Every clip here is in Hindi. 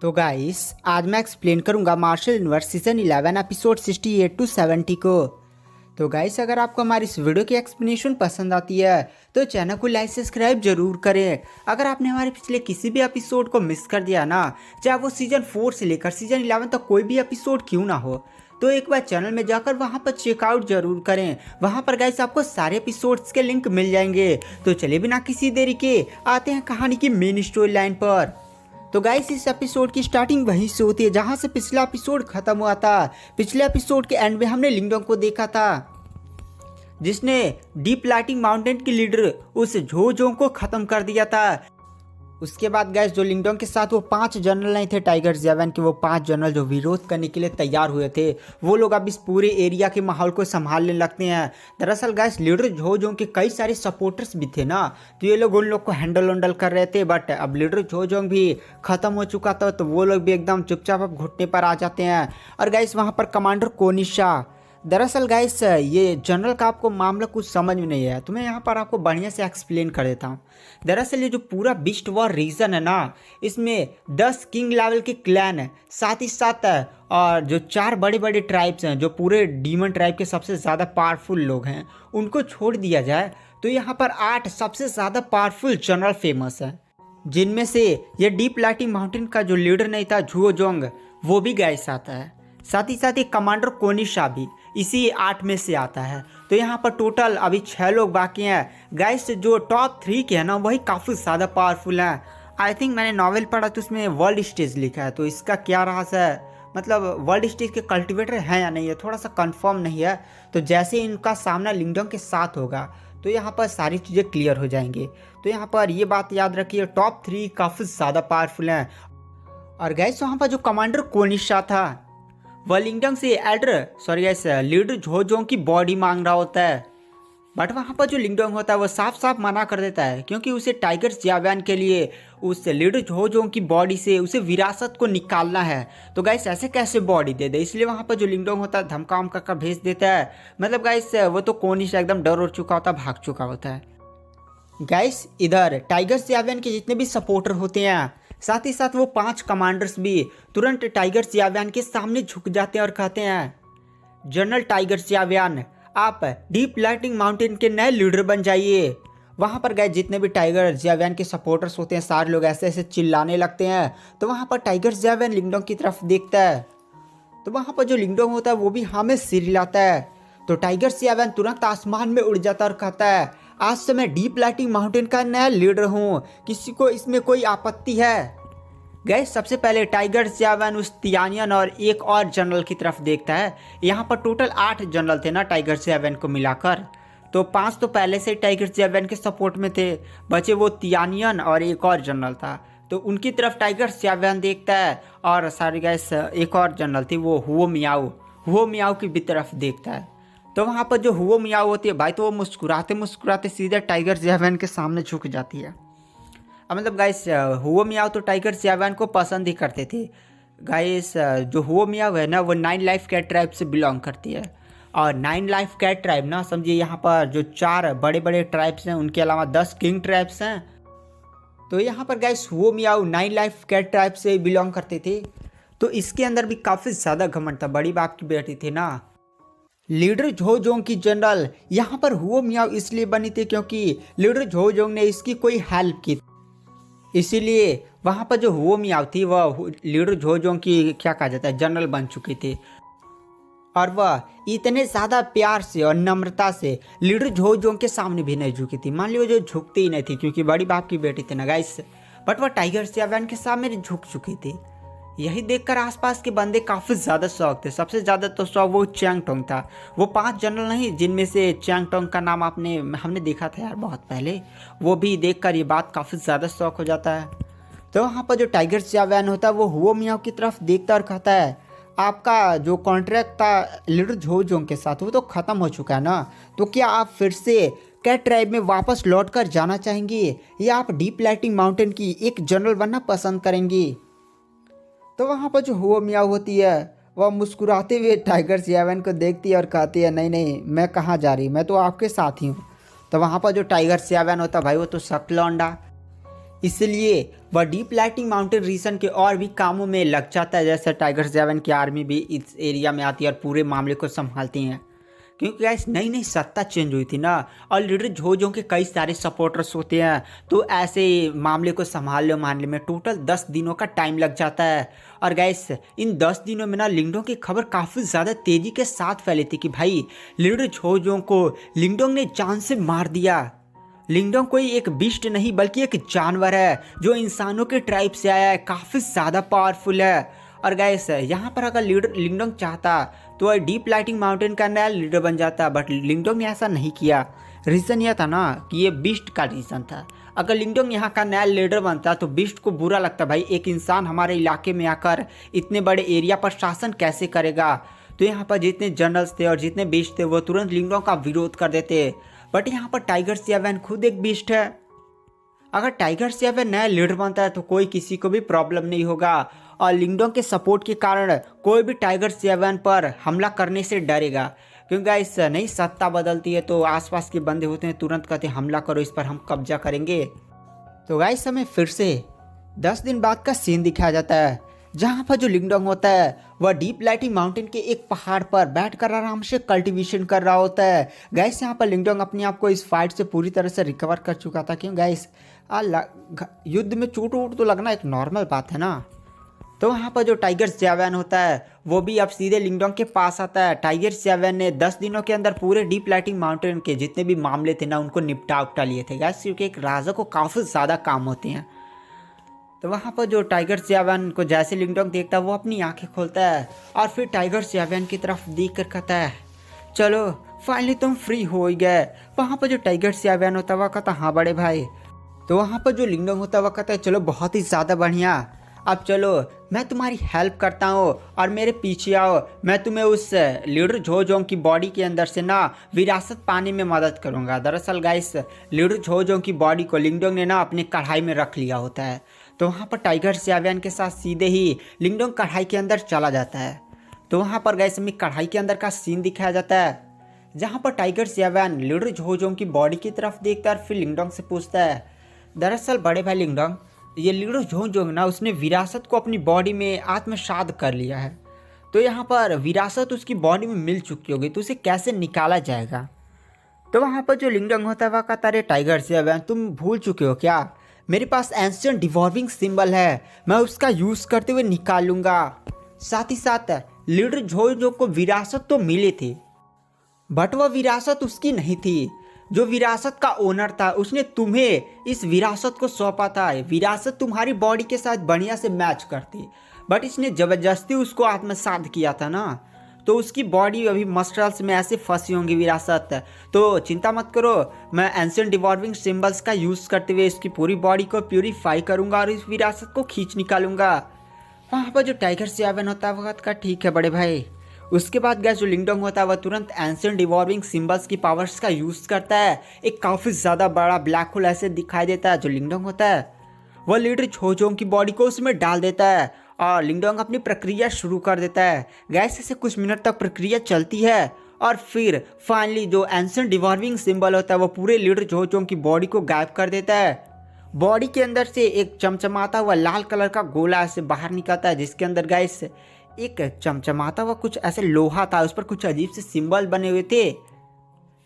तो गाइस आज मैं एक्सप्लेन करूंगा Martial Universe season 11 episode 68 to 70 को। तो गाइस अगर आपको हमारी इस वीडियो की एक्सप्लेनेशन पसंद आती है तो चैनल को लाइक सब्सक्राइब जरूर करें। अगर आपने हमारे पिछले किसी भी एपिसोड को मिस कर दिया ना, चाहे वो सीजन 4 से लेकर सीजन 11 तक कोई भी एपिसोड क्यों ना हो, तो एक बार चैनल में जाकर वहां पर चेकआउट जरूर करें। वहां पर गाइस आपको सारे एपिसोड्स के लिंक मिल जाएंगे। तो चलिए बिना किसी देरी के आते हैं कहानी की मेन स्टोरी लाइन पर। तो गाइस इस एपिसोड की स्टार्टिंग वहीं से होती है जहां से पिछला एपिसोड खत्म हुआ था। पिछले एपिसोड के एंड में हमने लिंगडोंग को देखा था जिसने डीप लाइटिंग माउंटेन की लीडर उस झोजोंग को खत्म कर दिया था। उसके बाद गाइस जो लिंगडोंग के साथ वो 5 जनरल नहीं थे टाइगर ज़ेवन के, वो 5 जनरल जो विरोध करने के लिए तैयार हुए थे, वो लोग अब इस पूरे एरिया के माहौल को संभालने लगते हैं। दरअसल गाइस लीडर झोजोंग के कई सारे सपोर्टर्स भी थे ना, तो ये लोग उन लोग को हैंडल कर रहे थे। बट अब लीडर झोजोंग भी खत्म हो चुका था, तो वो लोग भी एकदम चुपचाप अब घुटने पर आ जाते हैं। और गाइस वहाँ पर कमांडर कोनिशा, दरअसल गाइस ये जनरल का आपको मामला कुछ समझ में नहीं आया तो मैं यहाँ पर आपको बढ़िया से एक्सप्लेन कर देता हूँ। दरअसल ये जो पूरा बीस्ट वॉर रीजन है ना, इसमें 10 किंग लेवल के क्लैन है, साथ ही साथ और जो 4 बड़े बड़े ट्राइब्स हैं जो पूरे डीमन ट्राइब के सबसे ज़्यादा पावरफुल लोग हैं, उनको छोड़ दिया जाए तो यहाँ पर 8 सबसे ज़्यादा पावरफुल जनरल फेमस हैं, जिनमें से ये डीप लाइटिंग माउंटेन का जो लीडर नहीं था झुओजोंग, वो भी गाइस आता है। साथ ही कमांडर कोनिशा भी इसी 8 में से आता है। तो यहाँ पर टोटल अभी 6 लोग बाकी हैं। गाइस जो टॉप 3 के हैं ना, वही काफ़ी ज़्यादा पावरफुल हैं। आई थिंक मैंने नॉवेल पढ़ा तो उसमें वर्ल्ड स्टेज लिखा है, तो इसका क्या राज है, मतलब वर्ल्ड स्टेज के कल्टिवेटर हैं या नहीं है, थोड़ा सा कंफर्म नहीं है। तो जैसे इनका सामना लिंगडोंग के साथ होगा तो यहाँ पर सारी चीज़ें क्लियर हो जाएंगी। तो यहाँ पर ये बात याद रखिए, टॉप 3 काफ़ी ज़्यादा पावरफुल हैं। और गाइस वहाँ पर जो कमांडर कोनिशा था वह लिंगडोंग से लीडर झोजोंग की बॉडी मांग रहा होता है। बट वहाँ पर जो लिंगडोंग होता है वो साफ साफ मना कर देता है, क्योंकि उसे टाइगर ज़ेवन के लिए उस लीडर झोजोंग की बॉडी से उसे विरासत को निकालना है। तो गाइस ऐसे कैसे बॉडी दे दे, इसलिए वहाँ पर जो लिंगडोंग होता है धमका वमका कर भेज देता है। मतलब गाइस वो तो कोनिशा एकदम डर उड़ चुका होता है, भाग चुका होता है। गाइस इधर टाइगर ज़ेवन के जितने भी सपोर्टर होते हैं, साथ ही साथ वो 5 कमांडर्स भी तुरंत टाइगर ज़ेवन के सामने झुक जाते हैं और कहते हैं, जनरल टाइगर ज़ेवन, आप डीप लाइटिंग माउंटेन के नए लीडर बन जाइए। वहाँ पर गए जितने भी टाइगर ज़ेवन के सपोर्टर्स होते हैं, सारे लोग ऐसे ऐसे चिल्लाने लगते हैं। तो वहाँ पर टाइगर ज़ेवन लिंगडोंग की तरफ देखता है, तो वहाँ पर जो लिंगडोंग होता है वो भी हाँ में सिर हिलाता है। तो टाइगर ज़ेवन तुरंत आसमान में उड़ जाता है और कहता है, आज से मैं डीप लाइटिंग माउंटेन का नया लीडर हूँ, किसी को इसमें कोई आपत्ति है? गैस सबसे पहले टाइगर ज़ेवन उस तियानियन और एक और जनरल की तरफ देखता है। यहाँ पर टोटल 8 जनरल थे ना टाइगर ज़ेवन को मिलाकर, तो 5 तो पहले से टाइगर ज़ेवन के सपोर्ट में थे, बचे वो तियानियन और एक और जनरल था। तो उनकी तरफ टाइगर ज़ेवन देखता है और सारी गैस एक और जनरल थी वो हुओ मियाओ की भी तरफ देखता है। तो वहाँ पर जो हुओ मियाओ होती है भाई, तो वो मुस्कुराते मुस्कुराते सीधे टाइगर ज़ेवन के सामने झुक जाती है। अब मतलब गाइस हुओ मियाओ तो टाइगर ज़ेवन को पसंद ही करते थे। गाइस जो हुओ मियाओ है ना, वो 9 लाइफ कैट ट्राइब से बिलोंग करती है। और 9 लाइफ कैट ट्राइब ना, समझिए यहाँ पर जो 4 बड़े बड़े ट्राइब्स हैं, उनके अलावा 10 किंग ट्राइब्स हैं। तो यहाँ पर गाइस हुओ मियाओ 9 लाइफ कैट ट्राइब से बिलोंग करते थे। तो इसके अंदर भी काफ़ी ज़्यादा घमंड था, बड़ी बाप की बेटी थी ना। लीडर झोजोंग की जनरल यहाँ पर हुओ मियाओ इसलिए बनी थी क्योंकि लीडर झोजोंग ने इसकी कोई हेल्प की, इसीलिए वहाँ पर जो हुओ मियाओ थी वह लीडर झोजोंग की क्या कहा जाता है जनरल बन चुकी थी। और वह इतने ज़्यादा प्यार से और नम्रता से लीडर झोजोंग के सामने भी नहीं झुकी थी। मान लो जो झुकती ही नहीं थी क्योंकि बड़ी बाप की बेटी थी ना गाइस, बट वह टाइगर ज़ेवन के सामने झुक चुकी थी। यही देखकर आसपास के बंदे काफ़ी ज़्यादा शौक थे। सबसे ज़्यादा तो शौक वो चैंगटोंग था। वो 5 जनरल नहीं जिनमें से चैंगटोंग का नाम हमने देखा था यार बहुत पहले, वो भी देखकर ये बात काफ़ी ज़्यादा शौक हो जाता है। तो वहाँ पर जो टाइगर ज़ेवन होता है वो हुओ मियाओ की तरफ देखता और कहता है, आपका जो कॉन्ट्रैक्ट था लीडर झोजोंग के साथ वो तो ख़त्म हो चुका है ना, तो क्या आप फिर से कैट ट्राइब में वापस लौट कर जाना चाहेंगी या आप डीप लाइटिंग माउंटेन की एक जनरल बनना पसंद करेंगी? तो वहाँ पर जो हुओ मियाओ होती है वह मुस्कुराते हुए टाइगर ज़ेवन को देखती है और कहती है, नहीं नहीं मैं कहाँ जा रही, मैं तो आपके साथ ही हूँ। तो वहाँ पर जो टाइगर ज़ेवन होता है भाई, वो तो शक लौंडा, इसलिए वह डीप लाइटिंग माउंटेन रीजन के और भी कामों में लग जाता है, जैसे टाइगर 7 की आर्मी भी इस एरिया में आती है और पूरे मामले को संभालती हैं। क्योंकि गाइस नई नई सत्ता चेंज हुई थी ना, और लीडर झोजों के कई सारे सपोर्टर्स होते हैं, तो ऐसे मामले को संभालने मानने में टोटल 10 दिनों का टाइम लग जाता है। और गाइस इन 10 दिनों में ना लिंगडोंग की खबर काफ़ी ज़्यादा तेज़ी के साथ फैली थी कि भाई लीडर झोजों को लिंगडोंग ने जान से मार दिया। लिंगडोंग कोई एक बिस्ट नहीं बल्कि एक जानवर है जो इंसानों के ट्राइब से आया है, काफ़ी ज़्यादा पावरफुल है। और गाइस यहाँ पर अगर लिंगडोंग चाहता तो वह डीप लाइटिंग माउंटेन का नया लीडर बन जाता, बट लिंगडोंग ने ऐसा नहीं किया। रीज़न यह था ना कि ये बिस्ट का रीज़न था। अगर लिंगडोंग यहाँ का नया लीडर बनता तो बिस्ट को बुरा लगता, भाई एक इंसान हमारे इलाके में आकर इतने बड़े एरिया पर शासन कैसे करेगा। तो यहाँ पर जितने जनरल्स थे और जितने बिस्ट थे वो तुरंत लिंगडोंग का विरोध कर देते। बट यहाँ पर टाइगर 7 खुद एक बिस्ट है। अगर टाइगर 7 नया लीडर बनता है तो कोई किसी को भी प्रॉब्लम नहीं होगा, और लिंगडोंग के सपोर्ट के कारण कोई भी टाइगर 7 पर हमला करने से डरेगा। क्योंकि गाइस नई सत्ता बदलती है तो आसपास के बंदे होते हैं, तुरंत कहते हैं हमला करो, इस पर हम कब्जा करेंगे। तो गाइस हमें फिर से 10 दिन बाद का सीन दिखाया जाता है, जहाँ पर जो लिंगडोंग होता है वह डीप लाइटिंग माउंटेन के एक पहाड़ पर बैठकर आराम से कल्टीवेशन कर रहा होता है। गाइस यहाँ पर लिंगडोंग अपने आप को इस फाइट से पूरी तरह से रिकवर कर चुका था। क्यों गाइस युद्ध में चोट वोट तो लगना एक नॉर्मल बात है ना। तो वहाँ पर जो टाइगर 7 होता है वो भी अब सीधे लिंगडोंग के पास आता है। टाइगर 7 ने 10 दिनों के अंदर पूरे डीप लाइटिंग माउंटेन के जितने भी मामले थे ना उनको निपटा उपटा लिए थे गाइस, क्योंकि एक राजा को काफ़ी ज़्यादा काम होते हैं। तो वहाँ पर जो टाइगर 7 को जैसे लिंगडोंग देखता है वो अपनी आंखें खोलता है और फिर टाइगर 7 की तरफ देख कर कहता है चलो फाइनली तुम फ्री हो ही गए। वहाँ पर जो टाइगर 7 होता है वह कहता हाँ बड़े भाई। तो वहाँ पर जो लिंगडोंग होता है वह कहता है चलो बहुत ही ज़्यादा बढ़िया, अब चलो मैं तुम्हारी हेल्प करता हूँ और मेरे पीछे आओ, मैं तुम्हें उस लीडर झोजोंग की बॉडी के अंदर से ना विरासत पाने में मदद करूँगा। दरअसल गाइस लीडर झोजोंग की बॉडी को लिंगडोंग ने ना अपने कढ़ाई में रख लिया होता है। तो वहाँ पर टाइगर 7 के साथ सीधे ही लिंगडोंग कढ़ाई के अंदर चला जाता है। तो वहाँ पर गाइस हमें कढ़ाई के अंदर का सीन दिखाया जाता है, जहाँ पर टाइगर 7 लीडर झोजोंग की बॉडी की तरफ देखता है और फिर लिंगडोंग से पूछता है दरअसल बड़े भाई लिंगडोंग, ये लीडर झोजोंग ना उसने विरासत को अपनी बॉडी में आत्मसात कर लिया है, तो यहाँ पर विरासत उसकी बॉडी में मिल चुकी होगी, तो उसे कैसे निकाला जाएगा। तो वहाँ पर जो लिंगडोंग होता है वह कहता है टाइगर 7 तुम भूल चुके हो क्या, मेरे पास एंशिएंट डिवॉर्विंग सिंबल है, मैं उसका यूज़ करते हुए निकाल लूँगा। साथ ही साथ लीडर झोजोंग को विरासत तो मिली थी बट वह विरासत उसकी नहीं थी। जो विरासत का ओनर था उसने तुम्हें इस विरासत को सौंपा था। विरासत तुम्हारी बॉडी के साथ बढ़िया से मैच करती, बट इसने ज़बरदस्ती उसको आत्मसात किया था ना, तो उसकी बॉडी अभी मस्टर्स में ऐसे फंसी होंगी विरासत। तो चिंता मत करो, मैं एंशिएंट डिवॉर्विंग सिंबल्स का यूज़ करते हुए इसकी पूरी बॉडी को प्यूरीफाई करूँगा और इस विरासत को खींच निकालूंगा। वहाँ पर जो टाइगर 7 होता है वह का ठीक है बड़े भाई। उसके बाद गैस जो लिंगडोंग होता है वह तुरंत एंशिएंट डिवॉर्विंग सिंबल्स की पावर्स का यूज़ करता है। एक काफ़ी ज़्यादा बड़ा ब्लैक होल ऐसे दिखाई देता है। जो लिंगडोंग होता है वह लीडर झोजोंग की बॉडी को उसमें डाल देता है और लिंगडोंग अपनी प्रक्रिया शुरू कर देता है। गैस ऐसे कुछ मिनट तक प्रक्रिया चलती है और फिर फाइनली जो एंशिएंट डिवॉर्विंग सिंबल होता है वो पूरे लीडर झोजोंग की बॉडी को गायब कर देता है। बॉडी के अंदर से एक चमचमाता हुआ लाल कलर का गोला ऐसे बाहर निकलता है, जिसके अंदर गैस एक चमचमाता हुआ कुछ ऐसे लोहा था, उस पर कुछ अजीब से सिंबल बने हुए थे।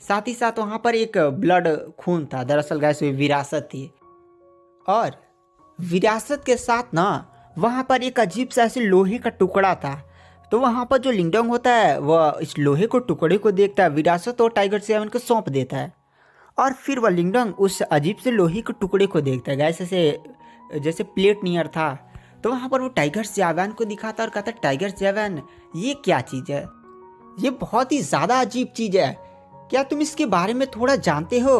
साथ ही साथ वहाँ पर एक ब्लड खून था। दरअसल गैस विरासत थी और विरासत के साथ ना वहाँ पर एक अजीब सा ऐसे लोहे का टुकड़ा था। तो वहाँ पर जो लिंगडोंग होता है वह इस लोहे को टुकड़े को देखता है, विरासत और टाइगर 7 को सौंप देता है और फिर वह लिंगडोंग उस अजीब से लोहे के टुकड़े को देखता है। गैस ऐसे जैसे प्लेट नियर था। तो वहाँ पर वो टाइगर 7 को दिखाता और कहता टाइगर 7 ये क्या चीज़ है, ये बहुत ही ज़्यादा अजीब चीज़ है, क्या तुम इसके बारे में थोड़ा जानते हो।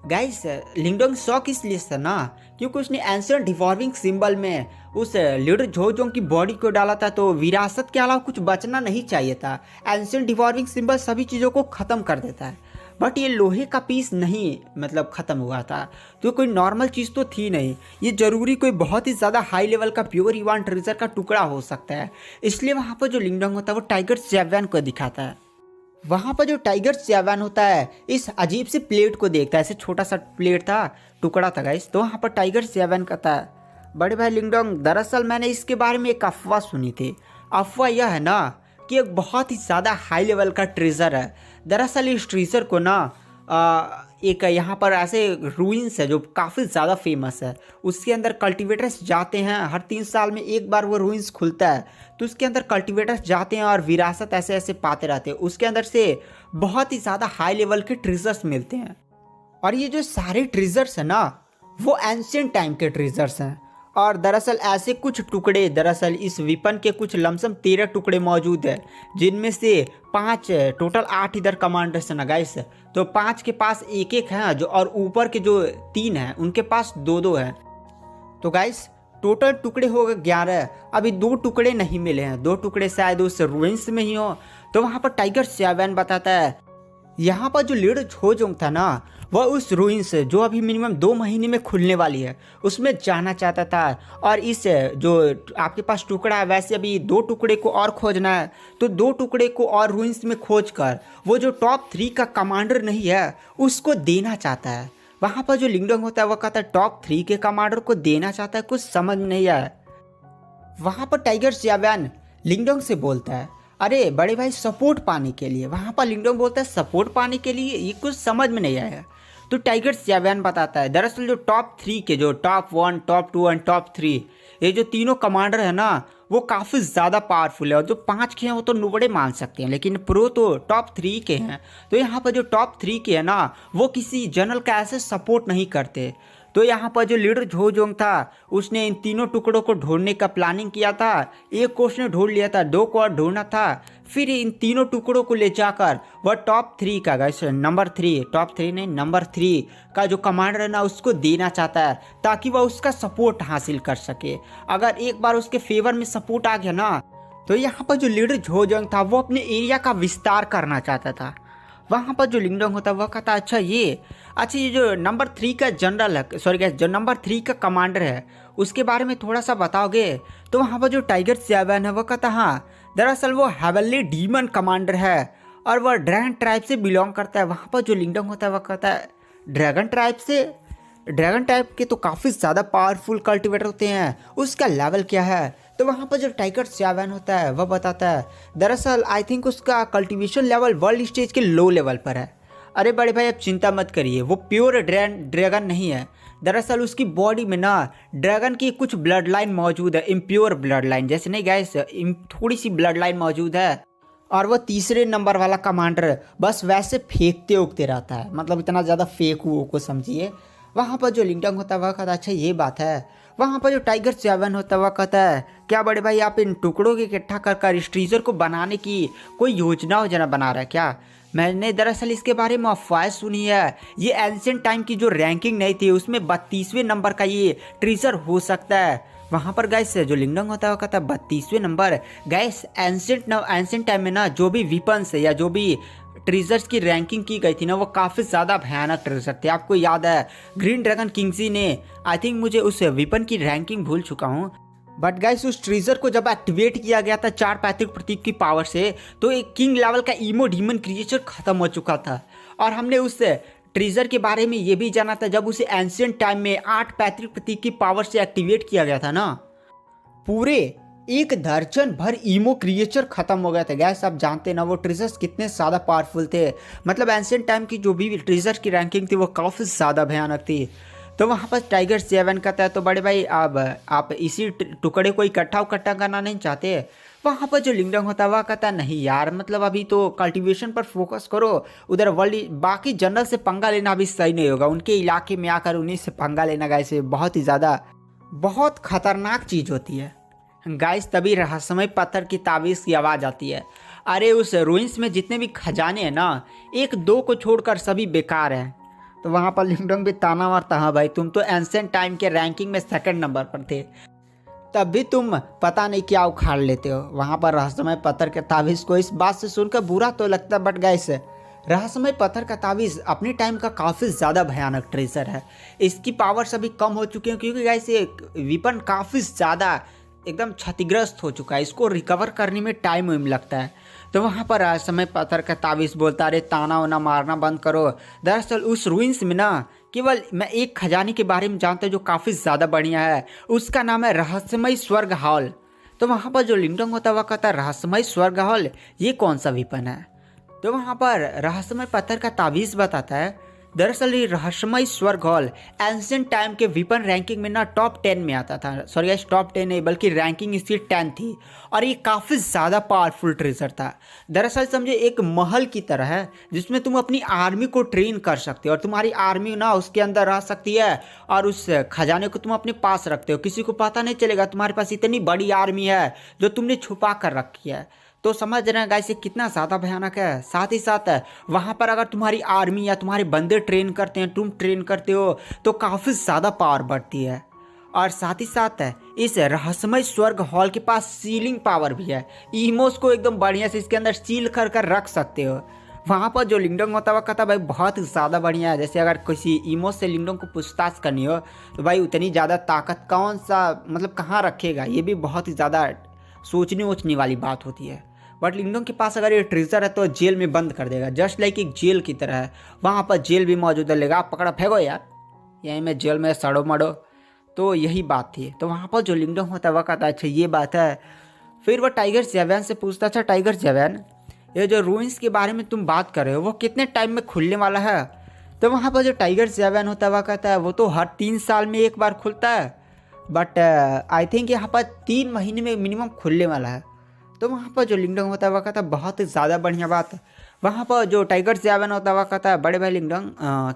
गाइस लिंगडोंग शॉक इसलिए था ना क्योंकि उसने एंशिएंट डिवॉर्विंग सिंबल में उस लीडर झोजोंग की बॉडी को डाला था, तो विरासत के अलावा कुछ बचना नहीं चाहिए था। एंशिएंट डिवॉर्विंग सिंबल सभी चीज़ों को ख़त्म कर देता है, बट ये लोहे का पीस नहीं मतलब ख़त्म हुआ था, तो कोई नॉर्मल चीज़ तो थी नहीं, ये ज़रूरी कोई बहुत ही ज़्यादा हाई लेवल का प्योर इवान ट्रेजर का टुकड़ा हो सकता है। इसलिए वहाँ पर जो लिंगडोंग होता है वो टाइगर 7 को दिखाता है। वहाँ पर जो टाइगर सेवन होता है इस अजीब सी प्लेट को देखता है, ऐसे छोटा सा प्लेट था, टुकड़ा था गाइस, तो वहाँ पर टाइगर सेवन का था। बड़े भाई लिंगडोंग, दरअसल मैंने इसके बारे में एक अफवाह सुनी थी। अफवाह यह है ना कि एक बहुत ही ज़्यादा हाई लेवल का ट्रेजर है। दरअसल इस ट्रेजर को ना एक यहाँ पर ऐसे रूइंस है जो काफ़ी ज़्यादा फेमस है, उसके अंदर कल्टीवेटर्स जाते हैं, हर 3 साल में एक बार वो रूइंस खुलता है, तो उसके अंदर कल्टीवेटर्स जाते हैं और विरासत ऐसे ऐसे पाते रहते हैं। उसके अंदर से बहुत ही ज़्यादा हाई लेवल के ट्रेजर्स मिलते हैं। और ये जो सारे ट्रेजर्स हैं ना वो एंशिएंट टाइम के ट्रेजर्स हैं। और दरअसल ऐसे कुछ टुकड़े, दरअसल इस विपन के कुछ लमसम 13 टुकड़े मौजूद है, जिनमें से 5 टोटल 8 इधर कमांडर्स हैं ना गाइस, तो 5 के पास एक एक हैं जो, और ऊपर के जो 3 हैं उनके पास 2-2 हैं। तो गाइस टोटल टुकड़े हो गए 11। अभी 2 टुकड़े नहीं मिले हैं, 2 टुकड़े शायद उस रूइंस में ही हो। तो वहाँ पर टाइगर सेवन बताता है यहाँ पर जो लीडर छोजोंग था ना वह उस रूइंस जो अभी मिनिमम 2 महीने में खुलने वाली है उसमें जाना चाहता था। और इस जो आपके पास टुकड़ा है वैसे अभी 2 टुकड़े को और खोजना है, तो 2 टुकड़े को और रूइंस में खोज कर वो जो टॉप 3 का कमांडर नहीं है उसको देना चाहता है। वहाँ पर जो लिंगडोंग होता है वह कहता है टॉप 3 के कमांडर को देना चाहता है, कुछ समझ में नहीं आया। वहाँ पर टाइगर सेवन लिंगडोंग से बोलता है अरे बड़े भाई सपोर्ट पाने के लिए। वहाँ पर लिंगडोंग बोलता है सपोर्ट पाने के लिए, ये कुछ समझ में नहीं आया। तो टाइगर सेवन बताता है दरअसल जो टॉप 3 के, जो टॉप 1, टॉप 2 एंड टॉप 3, ये जो तीनों कमांडर है ना वो काफ़ी ज़्यादा पावरफुल है। और जो 5 के हैं वो तो नुबड़े मान सकते हैं, लेकिन प्रो तो टॉप 3 के हैं। तो यहाँ पर जो टॉप 3 के हैं ना वो किसी जनरल का ऐसे सपोर्ट नहीं करते। तो यहाँ पर जो लीडर झोजोंग था उसने इन तीनों टुकड़ों को ढूंढने का प्लानिंग किया था। एक को उसने ढूंढ लिया था, 2 को और ढूंढना था। फिर इन तीनों टुकड़ों को ले जाकर वह टॉप 3 का गाइस, नंबर 3, टॉप 3 नहीं नंबर 3 का जो कमांडर है ना उसको देना चाहता है, ताकि वह उसका सपोर्ट हासिल कर सके। अगर एक बार उसके फेवर में सपोर्ट आ गया ना तो यहाँ पर जो लीडर झोजोंग था वो अपने एरिया का विस्तार करना चाहता था। वहाँ पर जो लिंगडोंग होता है वह कहता अच्छा ये जो नंबर 3 का जनरल है, सॉरी गाइस, जो नंबर 3 का कमांडर है उसके बारे में थोड़ा सा बताओगे। तो वहाँ पर जो टाइगर सेवन है वह कहता हाँ दरअसल वो हेवनली डीमन कमांडर है और वह ड्रैगन ट्राइब से बिलोंग करता है। वहाँ पर जो लिंगडोंग होता है वह कहता है ड्रैगन ट्राइब से, ड्रैगन टाइप के तो काफ़ी ज़्यादा पावरफुल कल्टिवेटर होते हैं, उसका लेवल क्या है। तो वहाँ पर जो टाइगर सेवन होता है वह बताता है दरअसल आई थिंक उसका कल्टीवेशन लेवल वर्ल्ड स्टेज के लो लेवल पर है। अरे बड़े भाई आप चिंता मत करिए, वो प्योर ड्रैगन नहीं है। दरअसल उसकी बॉडी में ना ड्रैगन की कुछ ब्लड लाइन मौजूद है, इम्प्योर ब्लड लाइन, जैसे नहीं गैस थोड़ी सी ब्लड लाइन मौजूद है। और वह 3 नंबर वाला कमांडर बस वैसे फेंकते उगते रहता है, मतलब इतना ज़्यादा फेक हुआ को समझिए। वहाँ पर जो लिंगडोंग होता है वह कहता है अच्छा ये बात है। वहाँ पर जो टाइगर सेवन होता है वह कहता है क्या बड़े भाई आप इन टुकड़ों के इकट्ठा कर इस ट्रीजर को बनाने की कोई योजना बना रहा है क्या? मैंने दरअसल इसके बारे में अफवाह सुनी है, ये एंशिएंट टाइम की जो रैंकिंग नहीं थी उसमें 32वें नंबर का ये ट्रीजर हो सकता है। वहाँ पर गैस जो लिंगडोंग होता है वो कहता है 32वें नंबर। गैस एंशिएंट टाइम में ना जो भी विपन्स या जो भी ट्रेजर्स की रैंकिंग की गई थी ना वो काफ़ी ज़्यादा भयानक ट्रेजर थे। आपको याद है ग्रीन ड्रैगन किंगजी ने, आई थिंक मुझे उस विपन की रैंकिंग भूल चुका हूँ, बट गाइस उस ट्रेजर को जब एक्टिवेट किया गया था 4 पैतृक प्रतीक की पावर से तो एक किंग लेवल का ईमो डीमन क्रिएचर खत्म हो चुका था। और हमने उस ट्रेजर के बारे में ये भी जाना था जब उसे एंशिएंट टाइम में 8 पैतृक प्रतीक की पावर से एक्टिवेट किया गया था ना, पूरे 1 दर्जन भर ईमो क्रिएचर खत्म हो गए थे। गैस आप जानते ना वो ट्रेजर्स कितने ज़्यादा पावरफुल थे, मतलब एंशिएंट टाइम की जो भी ट्रेजर की रैंकिंग थी वो काफ़ी ज़्यादा भयानक थी। तो वहाँ पर टाइगर सेवन कहता है तो बड़े भाई अब आप इसी टुकड़े को इकट्ठा करना नहीं चाहते? वहाँ पर जो लिंगडोंग होता है वह कहता है नहीं यार, मतलब अभी तो कल्टीवेशन पर फोकस करो, उधर वर्ल्ड बाकी जनरल से पंगा लेना भी सही नहीं होगा। उनके इलाके में आकर उन्हीं से पंगा लेना गाइस बहुत ही ज़्यादा बहुत खतरनाक चीज़ होती है गाइस। तभी रहस्यमय पत्थर की तावीज़ की आवाज़ आती है। अरे उस रूइंस में जितने भी खजाने हैं ना 1-2 को छोड़कर सभी बेकार हैं। तो वहाँ पर लिंगडोंग भी ताना मारता हाँ भाई तुम तो एंशिएंट टाइम के रैंकिंग में 2nd नंबर पर थे, तब भी तुम पता नहीं क्या उखाड़ लेते हो। वहाँ पर रहस्यमय पत्थर के तावीज़ को इस बात से सुनकर बुरा तो लगता है, बट गाइस रहस्यमय पत्थर का तावीज़ अपने टाइम का काफ़ी ज़्यादा भयानक ट्रेजर है। इसकी पावर्स अभी कम हो चुकी हैं क्योंकि गाइस ये विपन काफ़ी ज़्यादा एकदम क्षतिग्रस्त हो चुका है, इसको रिकवर करने में टाइम वाइम लगता है। तो वहाँ पर समय पत्थर का ताबीज़ बोलता, अरे ताना वाना मारना बंद करो। दरअसल उस रूइंस में ना केवल मैं एक खजाने के बारे में जानता हूँ जो काफ़ी ज़्यादा बढ़िया है, उसका नाम है रहस्यमय स्वर्ग हॉल। तो वहाँ पर जो लिंगडोंग होता है वह कहता है रहस्यमय स्वर्ग हॉल ये कौन सा विपन है। तो वहाँ पर रहस्यमय पत्थर का ताबीज़ बताता है दरअसल ये रहस्यमय स्वर्ग हॉल एंशिएंट टाइम के विपन रैंकिंग में ना टॉप 10 में आता था। सॉरी गाइस, टॉप 10 नहीं बल्कि रैंकिंग इसकी 10 थी और ये काफ़ी ज़्यादा पावरफुल ट्रेजर था। दरअसल समझे एक महल की तरह है जिसमें तुम अपनी आर्मी को ट्रेन कर सकते हो और तुम्हारी आर्मी ना उसके अंदर रह सकती है और उस खजाने को तुम अपने पास रखते हो, किसी को पता नहीं चलेगा तुम्हारे पास इतनी बड़ी आर्मी है जो तुमने छुपा कर रखी है। तो समझ रहे हैं गाइस ये कितना ज़्यादा भयानक है। साथ ही साथ वहाँ पर अगर तुम्हारी आर्मी या तुम्हारे बंदे ट्रेन करते हैं, तुम ट्रेन करते हो तो काफ़ी ज़्यादा पावर बढ़ती है। और साथ ही साथ इस रहस्यमय स्वर्ग हॉल के पास सीलिंग पावर भी है, ईमोस को एकदम बढ़िया से इसके अंदर सील कर कर रख सकते हो। वहाँ पर जो लिंगडोंग होता है वह कहता भाई बहुत ज़्यादा बढ़िया है। जैसे अगर किसी ईमोस से लिंगडोंग को पूछताछ करनी हो तो भाई उतनी ज़्यादा ताकत कौन सा मतलब कहाँ रखेगा, ये भी बहुत ही ज़्यादा सोचने वोचने वाली बात होती है। बट लिंगडोंग के पास अगर ये ट्रेजर है तो जेल में बंद कर देगा, जस्ट लाइक एक जेल की तरह है। वहाँ पर जेल भी मौजूद है, लेगा पकड़ा फेंको यार यहीं में जेल में सड़ो मड़ो। तो यही बात थी। तो वहाँ पर जो लिंगडोंग होता है वह कहता है अच्छा ये बात है। फिर वह टाइगर ज़ेवैन से पूछता, अच्छा टाइगर ज़ेवैन ये जो रूइंस के बारे में तुम बात कर रहे हो वो कितने टाइम में खुलने वाला है। तो वहाँ पर जो टाइगर ज़ेवैन होता है वह कहता है वो तो हर 3 साल में एक बार खुलता है, बट आई थिंक यहाँ पर 3 महीने में मिनिमम खुलने वाला है। तो वहाँ पर जो लिंगडोंग होता है वह कहता है बहुत ही ज़्यादा बढ़िया बात है। वहाँ पर जो टाइगर ज़ेवैन होता है वह कहता है बड़े भाई लिंगडोंग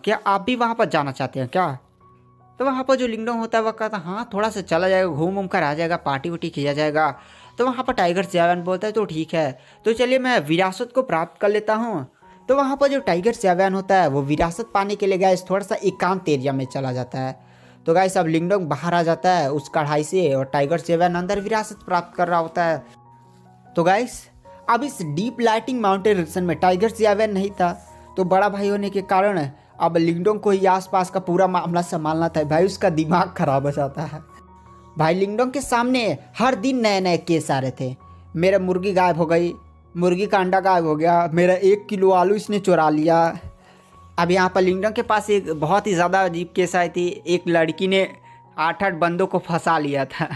क्या आप भी वहाँ पर जाना चाहते हैं क्या। तो वहाँ पर जो लिंगडोंग होता है वह कहता है हाँ थोड़ा सा चला जाएगा, घूम उम कर आ जाएगा, पार्टी वार्टी किया जाएगा। तो वहाँ पर टाइगर ज़ेवैन बोलता है तो ठीक है, तो चलिए मैं विरासत को प्राप्त कर लेता हूँ। तो वहाँ पर जो टाइगर ज़ेवैन होता है वो विरासत पाने के लिए गाइस थोड़ा सा एकांत एरिया में चला जाता है। तो गाइस अब लिंगडोंग बाहर आ जाता है उस कढ़ाई से और टाइगर ज़ेवैन अंदर विरासत प्राप्त कर रहा होता है। तो गाइस अब इस डीप लाइटिंग माउंटेन रीजन में टाइगर ज़ेवैन नहीं था, तो बड़ा भाई होने के कारण अब लिंगडोंग को ही आसपास का पूरा मामला संभालना था। भाई उसका दिमाग खराब हो जाता है। भाई लिंगडोंग के सामने हर दिन नए नए केस आ रहे थे। मेरा मुर्गी गायब हो गई, मुर्गी का अंडा गायब हो गया, मेरा 1 किलो आलू इसने चुरा लिया। अब यहाँ पर लिंगडोंग के पास एक बहुत ही ज़्यादा अजीब केस आई थी, एक लड़की ने 8-8 बंदों को फंसा लिया था।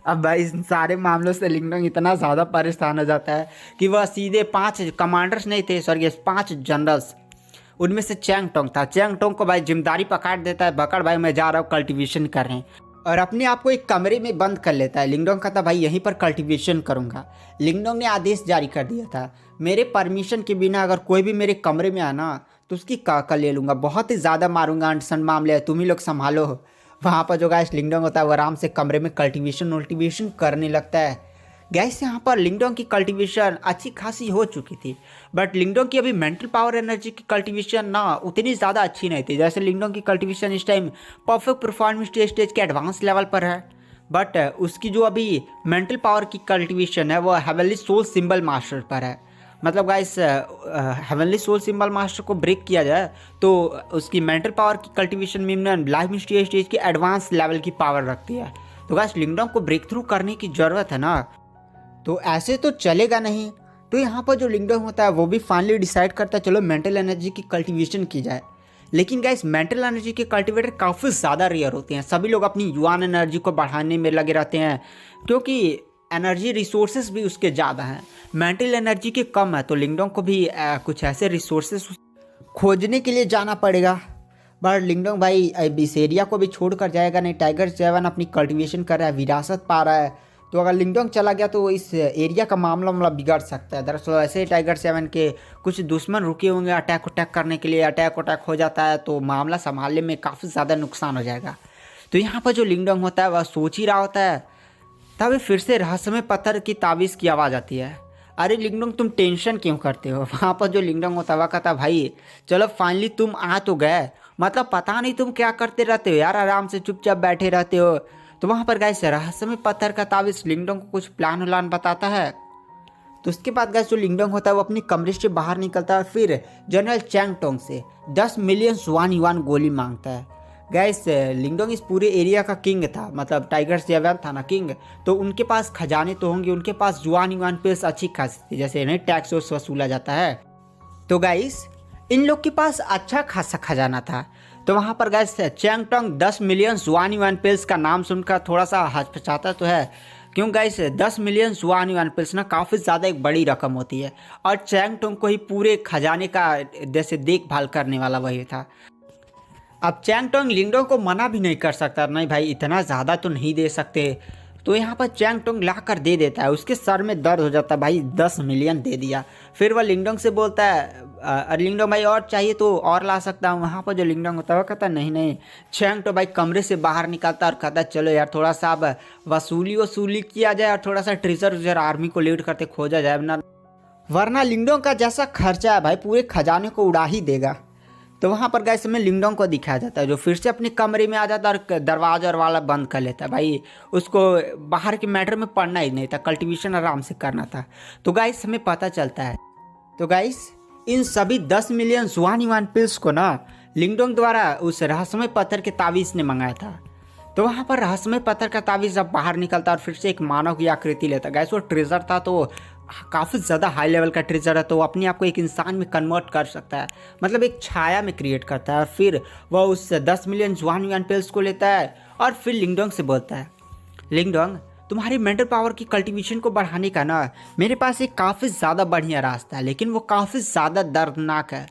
अब भाई इन सारे मामलों से लिंगडोंग इतना ज़्यादा परेशान हो जाता है कि वह सीधे 5 कमांडर्स नहीं थे, सॉरी 5 जनरल्स, उनमें से चैंग टोंग था। चैंग टोंग को भाई जिम्मेदारी पकड़ देता है, बकड़ भाई मैं जा रहा हूँ कल्टीवेशन करने, और अपने आप को एक कमरे में बंद कर लेता है। लिंगडोंग कहता भाई यहीं पर कल्टीवेशन करूँगा। लिंगडोंग ने आदेश जारी कर दिया था मेरे परमिशन के बिना अगर कोई भी मेरे कमरे में आना तो उसकी काका ले लूँगा, बहुत ही ज़्यादा मारूंगा, अनसन मामले है, तुम ही लोग संभालो। वहाँ पर जो गाइस लिंगडोंग होता है वो आराम से कमरे में कल्टीवेशन करने लगता है। गैस यहाँ पर लिंगडोंग की कल्टीवेशन अच्छी खासी हो चुकी थी, बट लिंगडोंग की अभी मेंटल पावर एनर्जी की कल्टीवेशन ना उतनी ज़्यादा अच्छी नहीं थी। जैसे लिंगडोंग की कल्टीवेशन इस टाइम परफेक्ट परफॉर्मेंस स्टेज के एडवांस लेवल पर है, बट उसकी जो अभी मेंटल पावर की कल्टीवेशन है वो हेवनली सोल सिंबल मास्टर पर है। मतलब guys heavenly soul symbol master को ब्रेक किया जाए तो उसकी मेंटल पावर की कल्टीवेशन में लाइफ मिस्ट्री स्टेज की एडवांस लेवल की पावर रखती है। तो गाइस लिंगडोंग को ब्रेक थ्रू करने की ज़रूरत है ना, तो ऐसे तो चलेगा नहीं। तो यहाँ पर जो लिंगडोंग होता है वो भी फाइनली डिसाइड करता है चलो मेंटल एनर्जी की कल्टीवेशन की जाए। लेकिन गाइस मेंटल एनर्जी के कल्टीवेटर काफ़ी ज़्यादा रेयर होते हैं, सभी लोग अपनी युवान एनर्जी को बढ़ाने में लगे रहते हैं क्योंकि एनर्जी रिसोर्सेज भी उसके ज़्यादा हैं, मेंटल एनर्जी के कम है। तो लिंगडोंग को भी कुछ ऐसे रिसोर्सेज खोजने के लिए जाना पड़ेगा। बट लिंगडोंग भाई अब इस एरिया को भी छोड़ कर जाएगा नहीं, टाइगर ज़ेवैन अपनी कल्टीवेशन कर रहा है, विरासत पा रहा है, तो अगर लिंगडोंग चला गया तो इस एरिया का मामला बिगड़ सकता है। दरअसल ऐसे ही टाइगर ज़ेवैन के कुछ दुश्मन रुके होंगे अटैक करने के लिए, अटैक हो जाता है तो मामला संभालने में काफ़ी ज़्यादा नुकसान हो जाएगा। तो यहाँ पर जो लिंगडोंग होता है वह सोच ही रहा होता है, तभी फिर से रहस्यमय पत्थर की ताबीज़ की आवाज़ आती है। अरे लिंगडोंग तुम टेंशन क्यों करते हो। वहाँ पर जो लिंगडोंग होता है वह कहता भाई चलो फाइनली तुम आ तो गए, मतलब पता नहीं तुम क्या करते रहते हो यार, आराम से चुपचाप बैठे रहते हो। तो वहाँ पर गाइस रहस्यमय पत्थर का ताबीज़ लिंगडोंग को कुछ प्लान उलान बताता है। तो उसके बाद गाइस जो लिंगडोंग होता है वो अपनी कमरे से बाहर निकलता है, फिर जनरल चैंग टोंग से 10 मिलियन युआन गोली मांगता है। गैस लिंगडोंग इस पूरे एरिया का किंग था, मतलब टाइगर जेवन था ना किंग, तो उनके पास खजाने तो होंगे, उनके पास युआन युआन पे अच्छी खासी थी, जैसे नहीं टैक्स वसूला जाता है। तो गाइस इन लोग के पास अच्छा खासा खजाना था। तो वहाँ पर गैस चैंगटोंग 10 मिलियन युआन युआन पेल्स का नाम सुनकर थोड़ा सा हचपचाता तो है, क्यों गाइस 10 मिलियन युआन युआन पेल्स ना काफ़ी ज़्यादा एक बड़ी रकम होती है, और चैंगटोंग को ही पूरे खजाने का जैसे देखभाल करने वाला वही था। अब चैंगटोंग लिंगडोंग को मना भी नहीं कर सकता, नहीं भाई इतना ज़्यादा तो नहीं दे सकते। तो यहाँ पर चैंगटोंग ला कर दे देता है, उसके सर में दर्द हो जाता है, भाई 10 मिलियन दे दिया। फिर वह लिंगडोंग से बोलता है अरे लिंगडोंग भाई और चाहिए तो और ला सकता हूँ। वहाँ पर जो लिंगडोंग होता है वो कहता है नहीं नहीं। चैंगटोंग भाई कमरे से बाहर निकलता और कहता है चलो यार थोड़ा सा अब वसूली किया जाए और थोड़ा सा ट्रेजर आर्मी को लीड करते खोजा जाए, वरना लिंगडोंग का जैसा खर्चा है भाई पूरे खजाने को उड़ा ही देगा। तो वहाँ पर गैस में लिंगडोंग को दिखाया जाता है, जो फिर से अपने कमरे में आ जाता है और दरवाजा और वाला बंद कर लेता है। भाई उसको बाहर के मैटर में पढ़ना ही नहीं था, कल्टीवेशन आराम से करना था। तो गाइस हमें पता चलता है, तो गाइस इन सभी 10 मिलियन युआन युआन पिल्स को ना लिंगडोंग द्वारा उस रहस्यमय पत्थर के ताबीज़ ने मंगाया था। तो वहाँ पर रहस्यमय पत्थर का ताबीज़ जब बाहर निकलता और फिर से एक मानव की आकृति लेता। गैस वो ट्रेजर था तो काफ़ी ज़्यादा हाई लेवल का ट्रेजर है, तो वो अपने आप को एक इंसान में कन्वर्ट कर सकता है, मतलब एक छाया में क्रिएट करता है। और फिर वह उस 10 मिलियन युआन युआन पेल्स को लेता है और फिर लिंगडोंग से बोलता है, लिंगडोंग तुम्हारी मेंटल पावर की कल्टीवेशन को बढ़ाने का ना मेरे पास एक काफ़ी ज़्यादा बढ़िया रास्ता है, लेकिन वो काफ़ी ज़्यादा दर्दनाक है।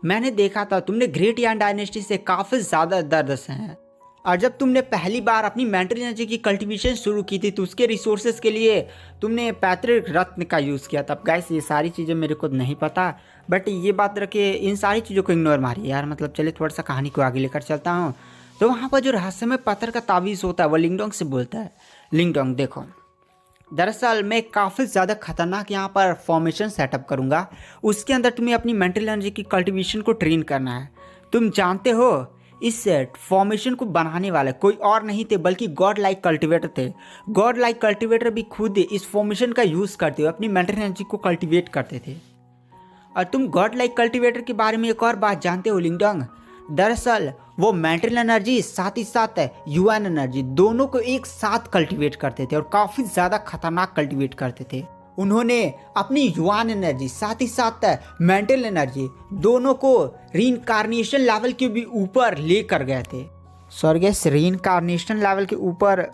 मैंने देखा था तुमने ग्रेट यान डायनेस्टी से काफ़ी ज़्यादा दर्द से हैं, और जब तुमने पहली बार अपनी मेंटल एनर्जी की कल्टीवेशन शुरू की थी तो उसके रिसोर्सेज के लिए तुमने पैतृक रत्न का यूज़ किया था। गैस ये सारी चीज़ें मेरे को नहीं पता, बट ये बात रखे इन सारी चीज़ों को इग्नोर मारिए यार, मतलब चलिए थोड़ा सा कहानी को आगे लेकर चलता हूँ। तो वहाँ पर जो रहस्यमय पत्थर का तावीज़ होता है वो लिंगडोंग से बोलता है, लिंगडोंग देखो दरअसल मैं काफ़ी ज़्यादा खतरनाक यहाँ पर फॉर्मेशन सेटअप करूँगा, उसके अंदर तुम्हें अपनी मेंटल एनर्जी की कल्टीवेशन को ट्रेन करना है। तुम जानते हो इस फॉर्मेशन को बनाने वाले कोई और नहीं थे बल्कि गॉड लाइक कल्टिवेटर थे। गॉड लाइक कल्टिवेटर भी खुद इस फॉर्मेशन का यूज़ करते हुए अपनी मेंटल एनर्जी को कल्टिवेट करते थे। और तुम गॉड लाइक कल्टिवेटर के बारे में एक और बात जानते हो लिंगडोंग, दरअसल वो मेंटल एनर्जी साथ ही साथ युआन एनर्जी दोनों को एक साथ कल्टिवेट करते थे और काफ़ी ज़्यादा खतरनाक कल्टिवेट करते थे। उन्होंने अपनी युआन एनर्जी साथ ही साथ मेंटल एनर्जी दोनों को रीइंकार्नेशन लेवल के भी ऊपर लेकर गए थे। स्वर्गेश रीइंकार्नेशन लेवल के ऊपर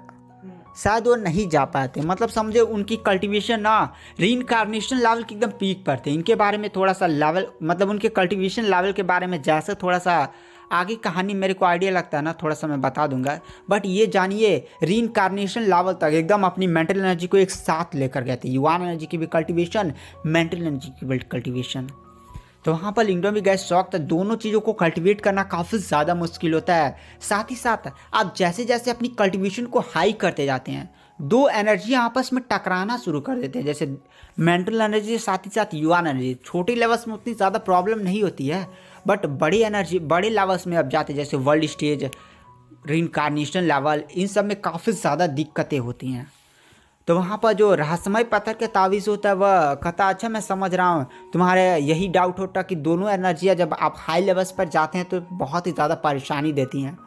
शायद वो नहीं जा पाते, मतलब समझे उनकी कल्टीवेशन ना रीइंकार्नेशन लेवल के एकदम पीक पर थे। इनके बारे में थोड़ा सा लेवल, मतलब उनके कल्टीवेशन लेवल के बारे में जैसे थोड़ा सा आगे कहानी मेरे को आइडिया लगता है ना थोड़ा सा मैं बता दूंगा, बट ये जानिए रीइंकार्नेशन लेवल तक एकदम अपनी मेंटल एनर्जी को एक साथ लेकर गए थे, युआन एनर्जी की भी कल्टीवेशन, मेंटल एनर्जी की भी कल्टीवेशन। तो वहाँ पर लिंगडोंग भी गैस शौक था, दोनों चीज़ों को कल्टीवेट करना काफ़ी ज़्यादा मुश्किल होता है। साथ ही साथ आप जैसे जैसे अपनी कल्टीवेशन को हाई करते जाते हैं दो एनर्जी आपस में टकराना शुरू कर देते हैं, जैसे मेंटल एनर्जी साथ ही साथ युआन एनर्जी। छोटी लेवल्स में उतनी ज़्यादा प्रॉब्लम नहीं होती है, बट बड़ी एनर्जी बड़े लेवल्स में अब जाते जैसे वर्ल्ड स्टेज, रीइंकार्नेशन लेवल, इन सब में काफ़ी ज़्यादा दिक्कतें होती हैं। तो वहाँ पर जो रहस्यमय पत्थर के तावीज़ होता है वह कहता अच्छा मैं समझ रहा हूँ तुम्हारे यही डाउट होता कि दोनों एनर्जियाँ जब आप हाई लेवल्स पर जाते हैं तो बहुत ही ज़्यादा परेशानी देती हैं।